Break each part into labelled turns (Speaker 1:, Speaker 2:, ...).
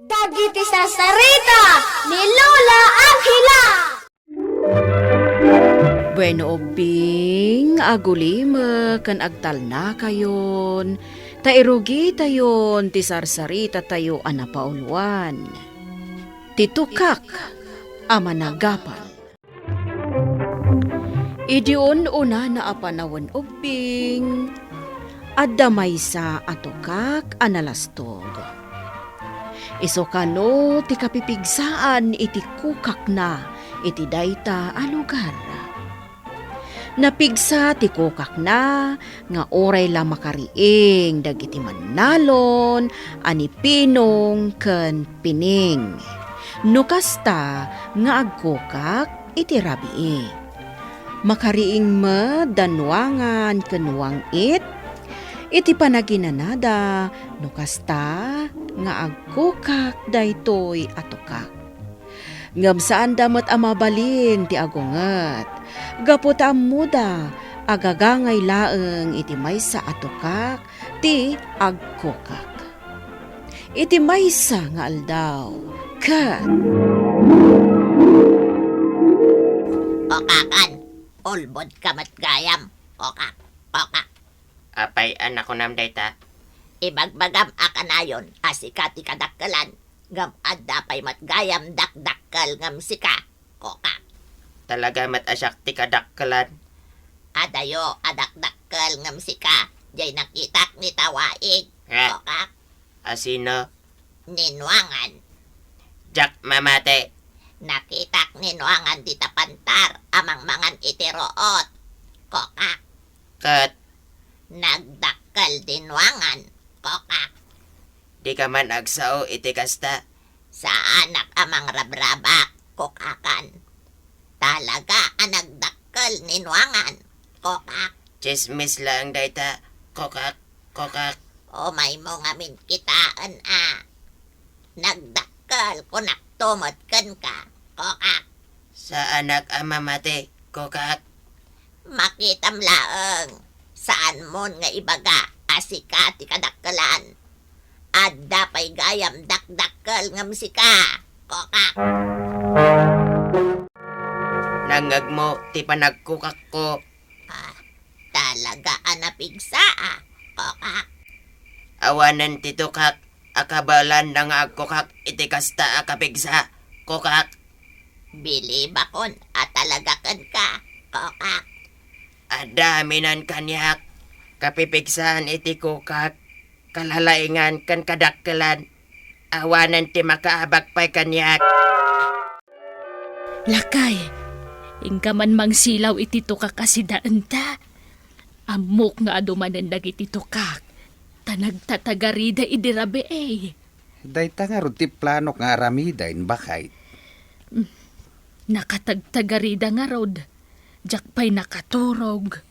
Speaker 1: Dagiti sarita ni Lola Angela.
Speaker 2: Bueno obing, agulima kan agtal na kayon. Tairugi tayon, ti sarsarita tayo anapauluan. Titukak, amanagapan. Idion una na apanawan obing, addamay sa atukak analastog. Iso kano ti kapipigsaan iti kukak na iti dayta a lugar. Napigsa ti kukak na nga oray la makariing dagiti mannalon ani pinong ken pining. No kasta nga agkukak iti rabii. Makariing danwangan ken wangit iti panaginanada no kasta nga agkukak daytoy atukak. Ngam saan damat amabalin ti agunget. Gaputa muda agagangay laeng iti maysa atukak ti agkukak. Iti maysa nga aldaw kat.
Speaker 3: Okakan, ulbod kamat gayam. Okak, okak.
Speaker 4: Apay anak ko nam dayta.
Speaker 3: Ibagbagam akanayon asikati kadakkelan. Ngam adda pay matgayam dakdakkal ngam sika. Okak.
Speaker 4: Talaga mat asyak ti kadakkelan.
Speaker 3: Adayo adakdakkel ngam sika. Jay nakitak ni tawaig.
Speaker 4: Ha?
Speaker 3: Okak.
Speaker 4: Asino?
Speaker 3: Ninwangan.
Speaker 4: Jak mamate.
Speaker 3: Nakitak ninwangan di tapantar. Amang mangan itiroot. Kokak.
Speaker 4: Kat,
Speaker 3: Nagdakkel dinwangan. Kokak.
Speaker 4: di ka man agsao iti kasta.
Speaker 3: Sa anak amang rabrabak. Kokakan. Talaga nagdakkel ninwangan. Kokak.
Speaker 4: Chismis lang dayta. Kokak, kokak.
Speaker 3: O may mo ngamin kitaan Nagdakkel ko naktumot ken ka. Kokak.
Speaker 4: Sa anak ama mate. Kokak.
Speaker 3: Makitam laeng. Saan mon nga ibaga asika ti kadakkelan. Adda pay gayam dakdakkel ngam sika. Kokak.
Speaker 4: Nangag mo ti panagkukak ko.
Speaker 3: Talaga napigsa Kokak.
Speaker 4: Awanan ti tukak. Akabalan na nga agkukak iti kasta akapigsa. Kokak.
Speaker 3: Bili bakon talaga ken ka. Kokak.
Speaker 4: Adaminan kanyak. Kapipigsan iti kukak. Kalalaingan kan kadakkelan. Awanan ti makaabak pa'y kanyak.
Speaker 5: Lakay, ingka man mang silaw iti tukak asidaan ta. Amok nga adumanan dagiti tukak. Tanagtatagarida idirabe eh.
Speaker 6: Dayta nga ron ti plano nga aramidain bakay.
Speaker 5: Nakatagtagarida nga rod. Jak pa'y nakaturog.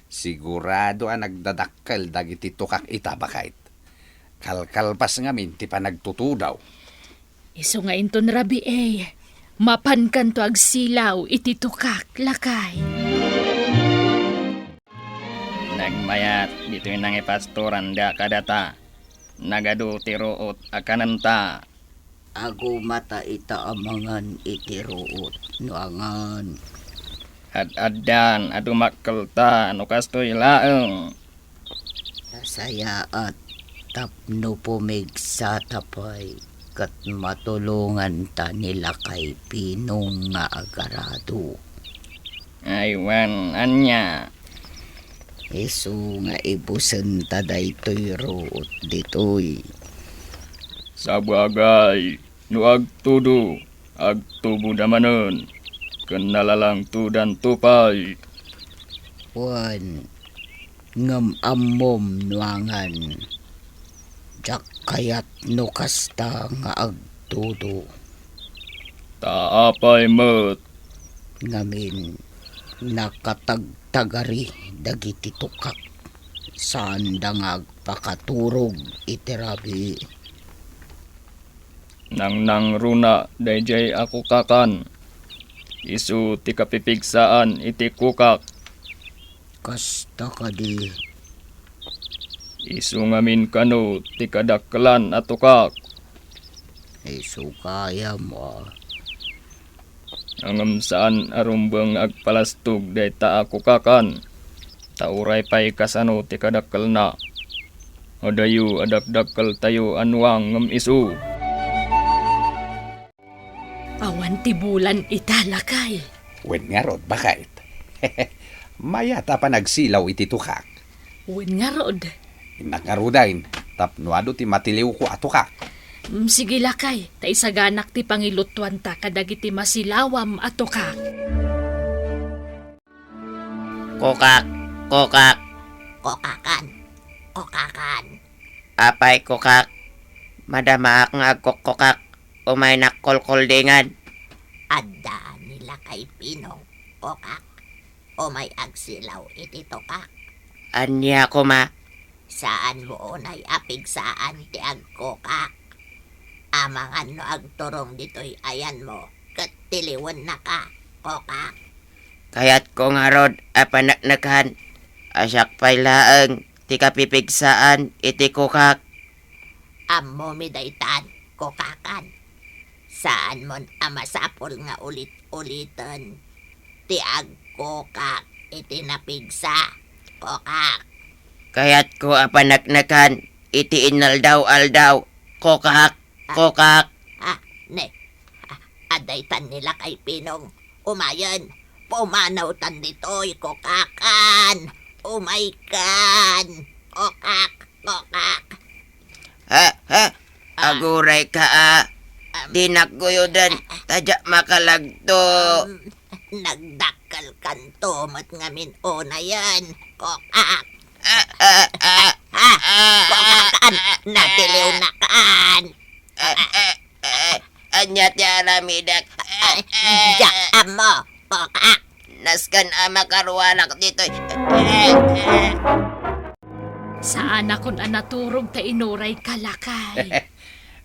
Speaker 6: Sigurado nagdadakkel dagiti tukak ita bakay. Kalkalpas ngamin ti panagtutudaw.
Speaker 5: Iso nga inton rabi eh. Mapan kanto agsilaw iti tukak, lakay.
Speaker 7: Nagmayat dito yung nangipastoran da kadata. Nagadu tiruot akananta.
Speaker 8: Ago mata ita amangan itiruot nuangan.
Speaker 7: Ad-adan adumakkelta no kastoy laeng.
Speaker 8: Saya at tapno pumigsa tapay kat matulungan ta nila kay Pinong nga agarado.
Speaker 7: Aywan anya.
Speaker 8: Isu nga ibusen ta daytoy root ditoy.
Speaker 7: Sabagay, no agtubo damanon. Kenalalang tudan tupay.
Speaker 8: Wan ngam ammom nuangan. Jak kayat no kasta nga agtudo.
Speaker 7: Taapay met.
Speaker 8: Ngamin nakatagtagari dagiti tukak. Saan dangag pakaturog itirabi.
Speaker 7: Nang runa dayjay ako kakan. Isu ti kapipigsaan iti kukak.
Speaker 8: Kasta kadi
Speaker 7: Isu ngamin kanu ti kadakkelan atukak.
Speaker 8: Sukaya mo.
Speaker 7: Angam saan arumbang agpalastog dayta ako kakan. Tauray pa'y kasano ti kadakkel na. Adayu adakdakkel tayo anwang ngam isu.
Speaker 5: Awan ti bulan italakay.
Speaker 6: Wen nga rod, bakit? Mayata pa nagsilaw iti tukak.
Speaker 5: Wen nga rod.
Speaker 6: Inagarudain, tapnuado ti matiliw ko atukak.
Speaker 5: Sige lakay, ta isaganak ti pangilutuan ta kadagiti masilawam ato ka.
Speaker 4: Kokak, kokak,
Speaker 3: Kokakan. Kokakan.
Speaker 4: apay kokak. Madamaak nga agkokokak. Umay nakkolkoldingan.
Speaker 3: Adda nila kay Pinong. Kokak. O may agsilaw iti tokak.
Speaker 4: Anya ko ma.
Speaker 3: Saan mo unay apig saan ti agkokak. Amangan no agturong dito'y ayan mo. Kat tiliwan na ka. Kokak.
Speaker 4: Kayat ko nga rod apanaknakan. Asyak pay laeng. Ti kapipigsaan iti kokak.
Speaker 3: Ammo midaytan. Kokakan. Saan mon amasapol nga ulit-ulitan. Ti agkokak iti napigsa. Kokak.
Speaker 4: Kayat ko apanaknakan. Iti inaldaw-aldaw. Kokak, kokak.
Speaker 3: Adaytan nila kay Pinong. Umayan. Pumanaw tan dito'y kokakan. Umaykan. Kokak, kokak.
Speaker 4: Ha? Aguray ka Dinakguyudan. Tadya makalagto.
Speaker 3: Nagdakal kanto mat ngamin una yan. Kokak. Kokakan. Natiliw na kaan.
Speaker 4: Anyat ya alamidak.
Speaker 3: Diyak amo. Kokak.
Speaker 4: Naskan ama karwanak dito.
Speaker 5: Saan akon anaturog ta inuray kalakay.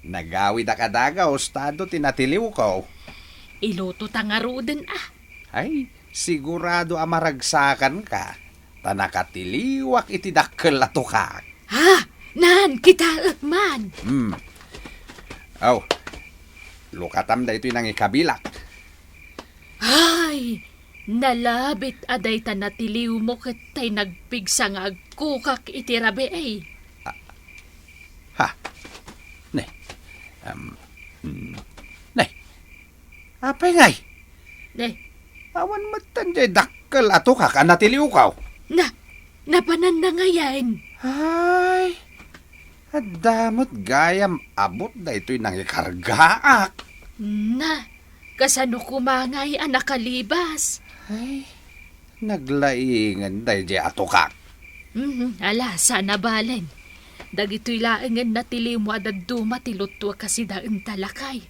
Speaker 6: Nagawid akadaga, ostado tinatiliw ko.
Speaker 5: Iluto ta nga ruden
Speaker 6: Ay, sigurado amaragsakan ka. Tanakatiliwak iti dakkel atukak.
Speaker 5: Ha? Nan, kita man.
Speaker 6: Aw, lukatam da ito'y nang ikabilak.
Speaker 5: Ay, nalabit aday ta natiliw mo katay nagpigsa nga agkukak iti rabi ay.
Speaker 6: Ha? Ne. Ne. Apay ngay?
Speaker 5: Ne,
Speaker 6: Awan matanjay dakkel atukak anatiliw ka.
Speaker 5: napanan na ngayon.
Speaker 6: Ay, adamot gayam abot da ito'y nang ikargaak.
Speaker 5: Na, kasano kumangay anak kalibas.
Speaker 6: Ay, naglaingan da iti atukak.
Speaker 5: Ala, sana balen. Dagito'y laengan natiliw mo adad dumatilutwa kasi daan talakay.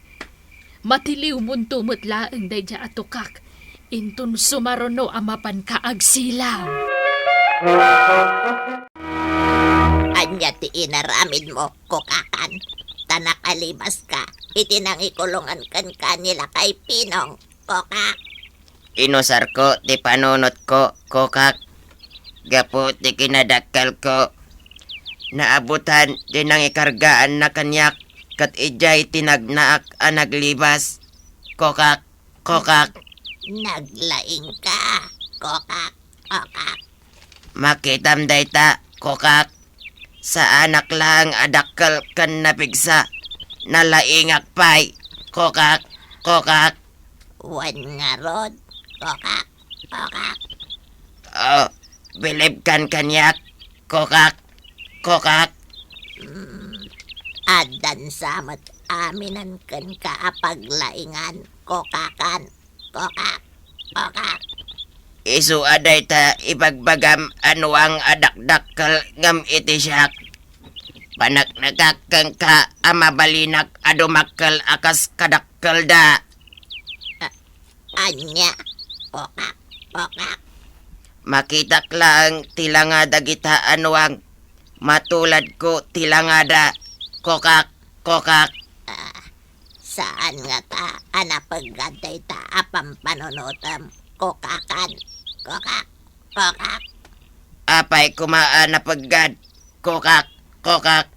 Speaker 5: Matiliw mo tumot laeng da iti atukak. Intun sumarono amapan ka agsilaw.
Speaker 3: Anya ti inaramid mo, kokakan. Tanakalibas ka. Itinangikulungan kan kanila kay Pinong. Kokak.
Speaker 4: Inusar ko ti panunot ko, kokak. Gapo ti kinadakkel ko. Naabutan din ang ikargaan na kanyak. Kat ijay tinagnaak ang naglibas. Kokak, kokak.
Speaker 3: Naglaing ka. Kokak. Kokak.
Speaker 4: Makitam dayta, kokak. Sa anak lang adakkel kan napigsa. Nalaingak pay. Kokak, kokak.
Speaker 3: Wan nga rod. Kokak. Kokak.
Speaker 4: Oh, bilib kan kanyak. Kokak, kokak.
Speaker 3: Adan samat aminan kan kaapaglaingan. Kokakan. Kokak. Kokak.
Speaker 4: Isu aday ta ipagbagam anuang adakdakkel ngam iti siyak. Panak nagakang ka amabalinak adumakkel akas kadakkel da.
Speaker 3: Anya. Kokak. Kokak.
Speaker 4: Makitak lang tilanga dagita anuang matulad ko tilangada. Kokak, kokak.
Speaker 3: Saan nga ta anapaggaday ta apam panonotam. Kokakan. Kokak. Kokak.
Speaker 4: Apay kumaan na paggad. Kokak, kokak.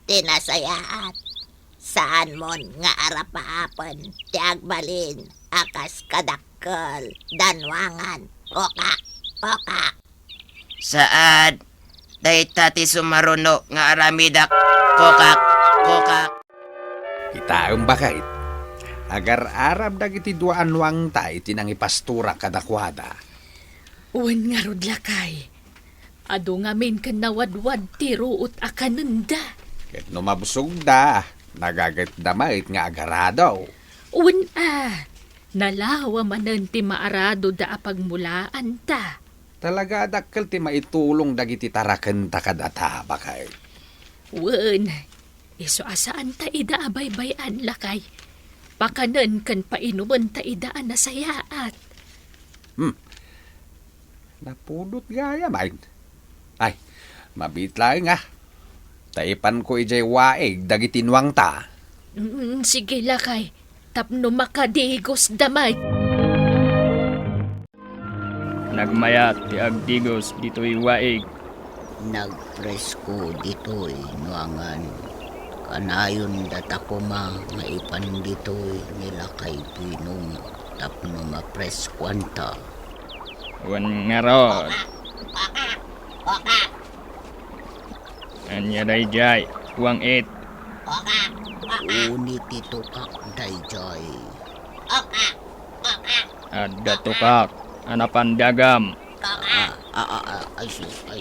Speaker 3: Tinasayaat. saan mon nga arapahapon ti agbalin akas kadakkel danwangan kokak kokak.
Speaker 4: Saan? Dayta ti sumaruno nga aramidak kokak kokak.
Speaker 6: Itaang bakit? Agar arab dagiti duaan wang ta iti nang ipastura kadakwada.
Speaker 5: Uwan nga rod lakay. Ado ngamin kan nawadwad ti ruot akananda.
Speaker 6: Ket no mabusog da, nagagat damait nga agaradaw.
Speaker 5: Uwan nalawa manen ti maarado da apagmulaan ta.
Speaker 6: Talaga dakkel ti maitulong dagiti taraken ta kadata bakay.
Speaker 5: Uwan, iso asaan ta ida abay-bayan lakay. Pakanen kan painuman ta idaan na sayaat.
Speaker 6: Napudot gaya, main. Ay, mabitlaing Taipan ko ijay waig dagiti nuwang ta.
Speaker 5: Sige lakay, tapno makadigos damay.
Speaker 7: Nagmayat ti agdigos dito'y waig.
Speaker 8: Nagpresko dito'y nuangan. Kanayon datakuma nga ipan dito'y nila kay Pinong tapno mapreskwanta.
Speaker 7: Wan nga rod. Anya dayjay, huwang it.
Speaker 8: Uni titukak dayjay.
Speaker 7: Adda tukak, anapan dagam.
Speaker 8: Ay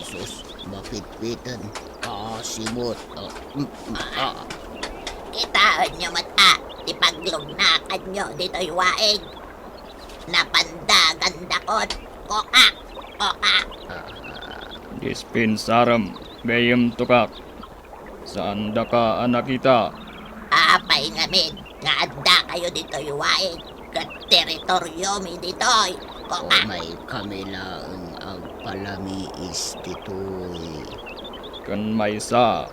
Speaker 8: sus, mapitpitan. Simot.
Speaker 3: Kitaan nyo mata, ti paglugnakan nyo dito'y waig. Napandagan dakot, kokak, kokak.
Speaker 7: Dispensaram, gayem tukak. Saan da ka anak kita?
Speaker 3: Apay ngamin, nga adda kayo dito'y waig. Kat teritoryo mi dito'y, kokak.
Speaker 8: May kamilaang agpalamiis dito'y.
Speaker 7: Kan maysa,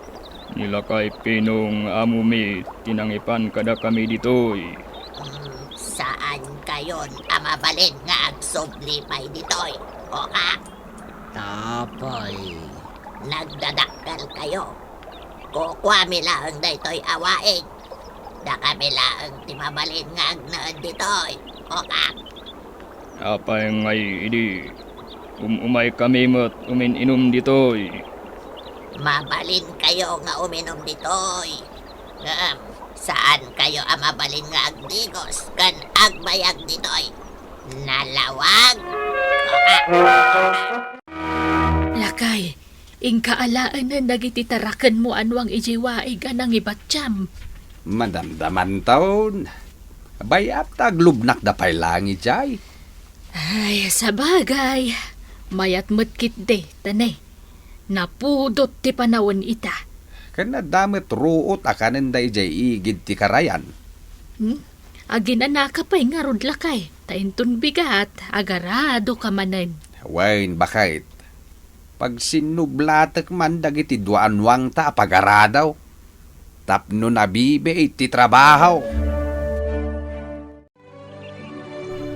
Speaker 7: nila kay Pinong amumi, tinangipan kada kami dito'y.
Speaker 3: Saan kayon amabalin nga agsublipay dito'y, kokak?
Speaker 8: Tapay.
Speaker 3: Nagdadakkel kayo. Kukwami laang daytoy awaig. Da kami laang timabalin nga agnaad ditoy, kokak.
Speaker 7: Apay ngay idi, umay kami mo't uminom dito'y.
Speaker 3: Mabalin kayo nga uminom ditoy. Saan kayo amabalin nga agdigos kan agbayag ditoy? Nalawag, kokak.
Speaker 5: Lakay, ingkaalaan na nagititarakan mo anwang ijiwaig anang ibatsyam.
Speaker 6: Madamdaman taon. Bayap taglubnak da pay langi jay.
Speaker 5: Ay, sabagay. Mayat matkit de, tanay. Napudot ti panawon ita.
Speaker 6: Kana damit ruot akanen da ijay igid ti karayan.
Speaker 5: Aginana ka pa'y nga rod lakay. Taintun bigat, agarado ka manen.
Speaker 6: Wain bakit? Pag sinublatek man dagiti duanwang ta pagaradaw. Tapno nabibe iti trabaho.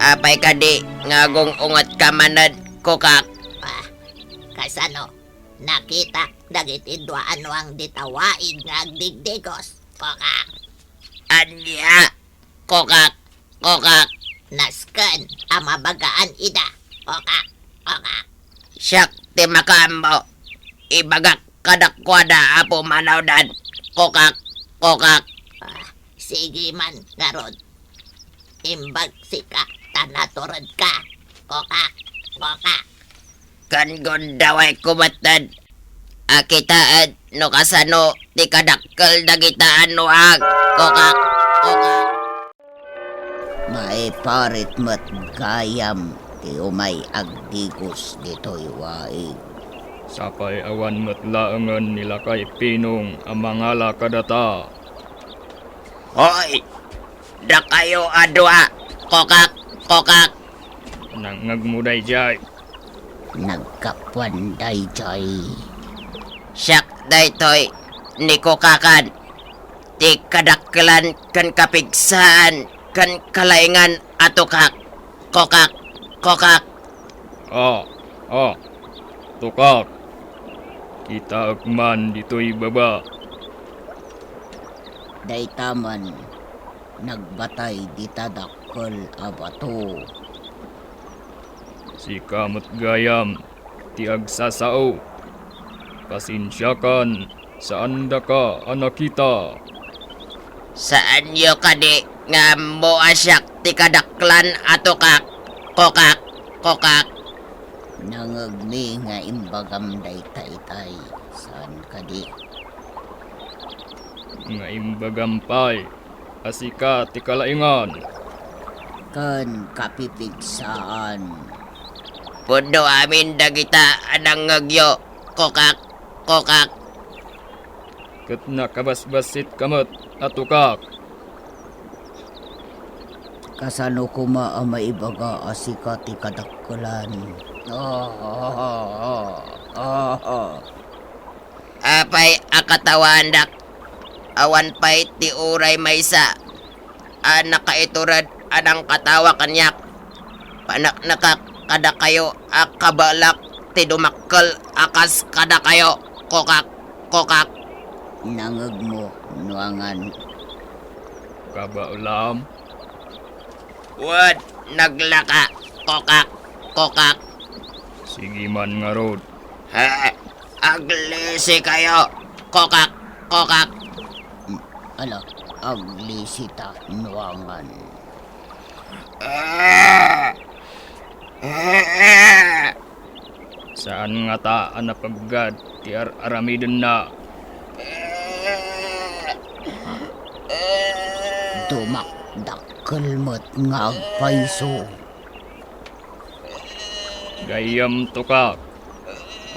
Speaker 4: Apay kadi, ngagong ungat ka manad, kokak.
Speaker 3: Kasano? Nakita dagiti duaan wang ditawaig nga agdigdigos, kokak.
Speaker 4: Anya, kokak, kokak.
Speaker 3: Nasken amabagaan ida, kokak, kokak.
Speaker 4: Siyak ti makambo. Ibagak kadakwada apo manawdan, kokak, kokak.
Speaker 3: Sige man, garod. Imbag sika, tanaturod ka, kokak, kokak.
Speaker 4: Kan gondaway kumatad. Akitaan no kasano ti kadakkel dagitaan no ag, kokak, kokak.
Speaker 8: Maiparit mat gayam ti umay agdigos dito'y waig.
Speaker 7: Sapay awan mo't laangan nila kay Pinong ang mangala kadata.
Speaker 4: Hoy! Da kayo adwa, kokak, kokak.
Speaker 7: Nangagmuday jay.
Speaker 8: Nagkapuan dayjay.
Speaker 4: Siyak daytoy ni kokakan. Ti kadakkelan kan kapigsaan kan kalaingan atukak, kokak, kokak.
Speaker 7: Tukak. Kita agman dito'y baba.
Speaker 8: Daytaman, nagbatay ditadakkel abato.
Speaker 7: Si kamot gayam, ti agsasao. Pasensyakan, saan da ka, anak kita?
Speaker 4: Saan yo kadi nga moasyak ti kadaklan ato kak? Kokak.
Speaker 8: Nangagmi nga imbagam daytaytay. Saan kadi?
Speaker 7: Nga imbagampay, asika ti kalaingan.
Speaker 8: Kan kapipigsaan.
Speaker 4: Puno amin dagita anang ngagyo. Kokak.
Speaker 7: Kat nakabasbasit kamot, atukak.
Speaker 8: Kasano kuma ang maibaga asika ti kadakkelan.
Speaker 4: Apay akatawandak. Awan pay ti uray maysa. Anak kaiturad anang katawa kanyak. Panak nakak kada kayo akabalak ti dumakkel akas kada kayo. Kokak.
Speaker 8: Nangag mo, nuangan.
Speaker 7: Kabaulam,
Speaker 4: Wad naglaka. Kokak.
Speaker 7: sige man nga rod.
Speaker 4: Aglisi kayo. Kokak.
Speaker 8: Ala, aglisita, nuangan.
Speaker 7: Saan nga ta anapagad ti aramiden na?
Speaker 8: Dumakdakkel mo't nga agpaiso.
Speaker 7: Gayam tukak.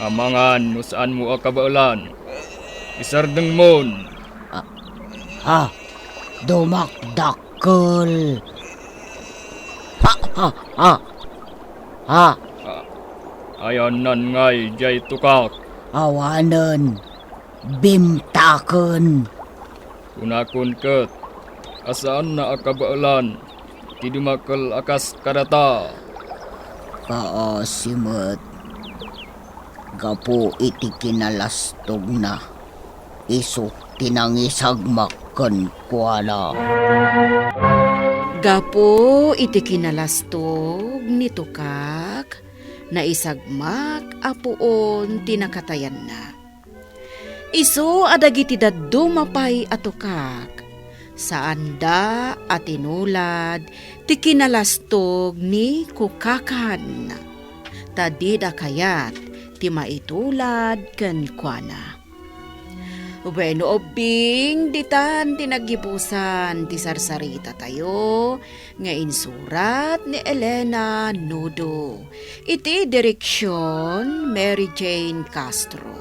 Speaker 7: Amangan no saan mo akabaulan. Isardeng mon.
Speaker 8: Ha? Dumakdakkel. Ha?
Speaker 7: Ayan nan ngay jay tukak.
Speaker 8: Awanan. Bimtaken.
Speaker 7: Kunakon ket. Asaan na akabaulan. Ti dumakkel akas karata.
Speaker 8: Kaasimet. Gapo iti kinalastog na. Iso tinangisagmakken kuala.
Speaker 2: Gapo iti kinalastog ni Tukak na isagmak apuon tinakatayan na. Isu adagiti daddo mapay a Tukak. Saan da atinulad ti kinalastog ni Kukakan. Tadida kayat ti maitulad ken kuana. Bueno, obing, ditan tinagipusan ti sarsarita tayo, nga insurat ni Elena Nudo. Iti direksyon, Mary Jane Castro.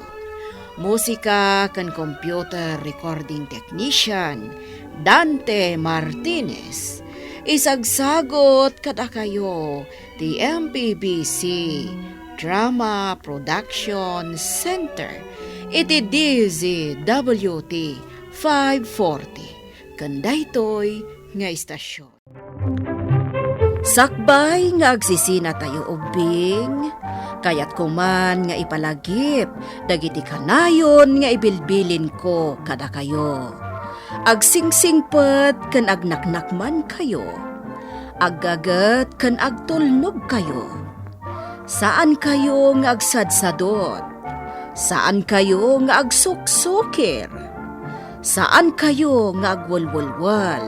Speaker 2: Musika kan computer recording technician, Dante Martinez. Isagsagot kada kayo, ti MPBC Drama Production Center. Iti DZWT 540. Kandaytoy nga istasyon. Sakbay nga agsisina tayo ubing, kayat kuman nga ipalagip, dagiti kanayon nga ibilbilin ko kada kayo. Agsingsingpet ken agnaknakman kayo, aggagat ken agtulnog kayo. Saan kayo nga agsadsadot? Saan kayo nga agsuksukir? Saan kayo nga agwalwalwal?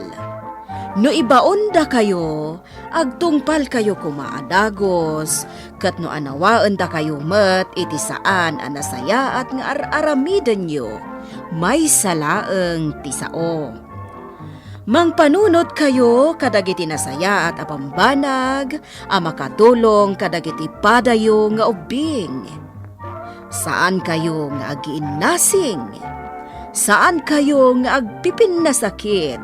Speaker 2: No ibaon da kayo, agtungpal kayo kumaadagos, kat no anawaan da kayo met iti saan anasaya at nga aramiden nyo, may salaeng tisao. Mangpanunot kayo kadagiti nasaya at apambanag, amakadulong kadagiti padayo nga ubing. Saan kayo nga agiinnasing? Saan kayo nga agpipin na sakit?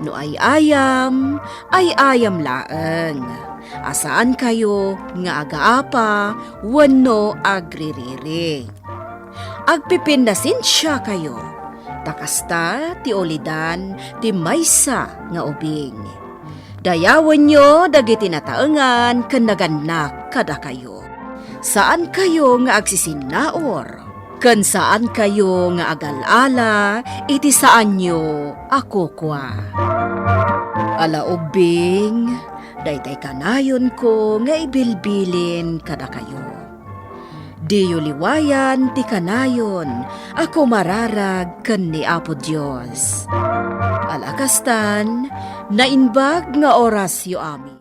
Speaker 2: No ay ayam laeng. Asaan kayo nga agaapa, wano agririri. Agpipin na sinsya kayo. Takasta ti olidan ti maysa nga ubing. Dayawan nyo dagiti nataengan ken naganak kada kayo. Saan kayo nga agsisinaor? Ken saan kayo nga agal-ala, iti saan nyo ako kwa. Ala ubing, daytay kanayon ko nga ibilbilin kada kayo. Diyo liwayan ti kanayon, ako mararag ken ni Apo Dios. Alakastan, nainbag nga oras yu ami.